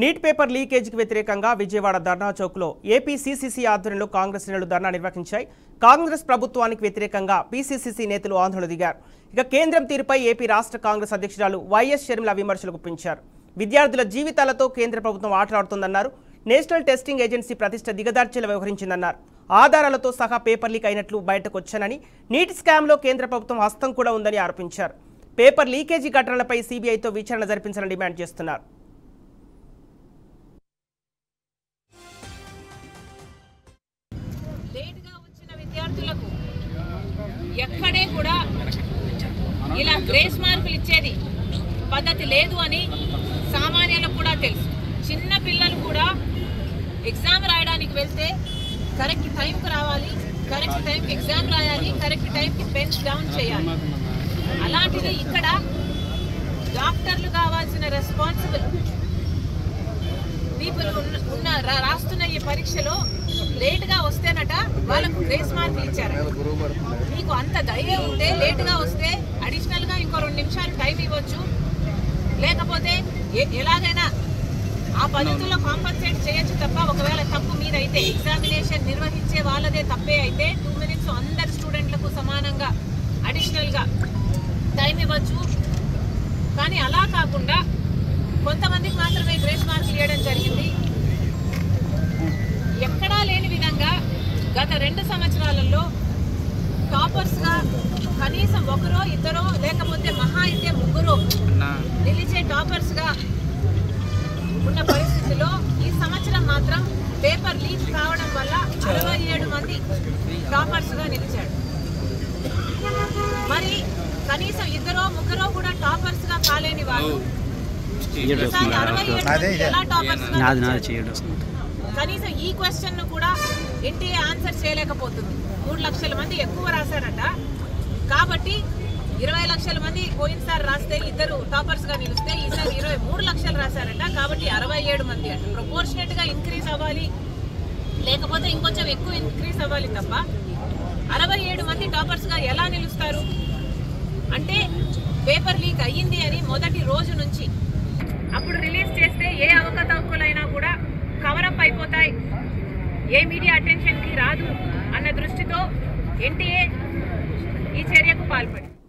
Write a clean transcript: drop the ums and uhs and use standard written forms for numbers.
Neat paper లీకేజీకి వ్యతిరేకంగా విజయవాడ ధర్నా చౌక్లో ఏపీసీసీసీ ఆధ్వర్యంలో కాంగ్రెస్ శ్రేణులు ధర్నా నిర్వహించాయి. కాంగ్రెస్ ప్రభుత్వానికి వ్యతిరేకంగా పీసీసీసీ నేతలు ఆందోళన దిగారు. ఇక కేంద్రం తీరుపై ఏపీ రాష్ట్ర కాంగ్రెస్ అధ్యక్షురాలు వైఎస్ షర్మిల విమర్శలు గుప్పించారు. విద్యార్థుల జీవితాలతో కేంద్ర ప్రభుత్వం ఆటలాడుతోందన్నారు. నేషనల్ టెస్టింగ్ ఏజెన్సీ ప్రతిష్ట దిగదార్చేలా వ్యవహరించిందన్నారు. ఆధారాలతో సహా పేపర్ లీక్ అయినట్లు బయటకు వచ్చానని, నీట్ స్కామ్లో కేంద్ర ప్రభుత్వం హస్తం కూడా ఉందని ఆరోపించారు. పేపర్ లీకేజీ ఘటనలపై సీబీఐతో విచారణ జరిపించాలని డిమాండ్ చేస్తున్నారు. లేట్గా వచ్చిన విద్యార్థులకు ఎక్కడే కూడా ఇలా గ్రేస్ మార్కులు ఇచ్చేది పద్ధతి లేదు అని సామాన్యులకు కూడా తెలుసు. చిన్న పిల్లలు కూడా ఎగ్జామ్ రాయడానికి వెళ్తే కరెక్ట్ టైంకి రావాలి, కరెక్ట్ టైంకి ఎగ్జామ్ రాయాలి, కరెక్ట్ టైంకి పెన్స్ డౌన్ చేయాలి. అలాంటిది ఇక్కడ డాక్టర్లు కావాల్సిన రెస్పాన్సిబుల్ పీపుల్ రాస్తున్న ఈ పరీక్షలో లేట్గా వస్తేనట వాళ్ళకు గ్రేస్ మార్కులు ఇచ్చారు. మీకు అంత ధైర్యం ఉంటే లేట్గా వస్తే అడిషనల్గా ఇంకో 2 నిమిషాలు టైం ఇవ్వచ్చు, లేకపోతే ఎలాగైనా ఆ పద్ధతుల్లో కాంపన్సేట్ చేయొచ్చు తప్ప, ఒకవేళ తప్పు మీదైతే ఎగ్జామినేషన్ నిర్వహించే వాళ్ళదే తప్పే అయితే 2 మినిట్స్ అందరు స్టూడెంట్లకు సమానంగా అడిషనల్గా టైం ఇవ్వచ్చు. కానీ అలా కాకుండా కొంతమందికి మాత్రమే గ్రేస్ మార్కులు ఇవ్వడం జరిగింది. ఎక్కడా లేని విధంగా గత 2 సంవత్సరాలలో టాపర్స్గా కనీసం 1 2 లేకపోతే మహా అయితే 3 నిలిచే టాపర్స్గా ఉన్న పరిస్థితిలో ఈ సంవత్సరం మాత్రం పేపర్ లీక్ కావడం వల్ల 67 మంది టాపర్స్గా నిలిచాడు. మరి కనీసం 2 3 కూడా టాపర్స్గా కాలేని వాళ్ళు కనీసం ఈ క్వశ్చన్ కూడా ఎన్టీఏ ఆన్సర్ చేయలేకపోతుంది. 3 లక్షల మంది ఎక్కువ రాశారట, కాబట్టి 20 లక్షల మంది పోయినసారి రాస్తే 2 టాపర్స్గా నిలిస్తే ఈసారి 23 లక్షలు రాశారట, కాబట్టి 67 మంది అంట. ప్రపోర్షనేట్గా ఇంక్రీజ్ అవ్వాలి, లేకపోతే ఇంకొంచెం ఎక్కువ ఇంక్రీజ్ అవ్వాలి తప్ప 67 మంది టాపర్స్గా ఎలా నిలుస్తారు? అంటే పేపర్ లీక్ అయ్యింది అని మొదటి రోజు నుంచి అప్పుడు రిలీజ్ చేస్తే ఏ అవకతవకలైనా కూడా కవరప్ అయిపోతాయి, ఏ మీడియా అటెన్షన్కి రాదు అన్న దృష్టితో ఎన్టీఏ ఈ చర్యకు పాల్పడింది.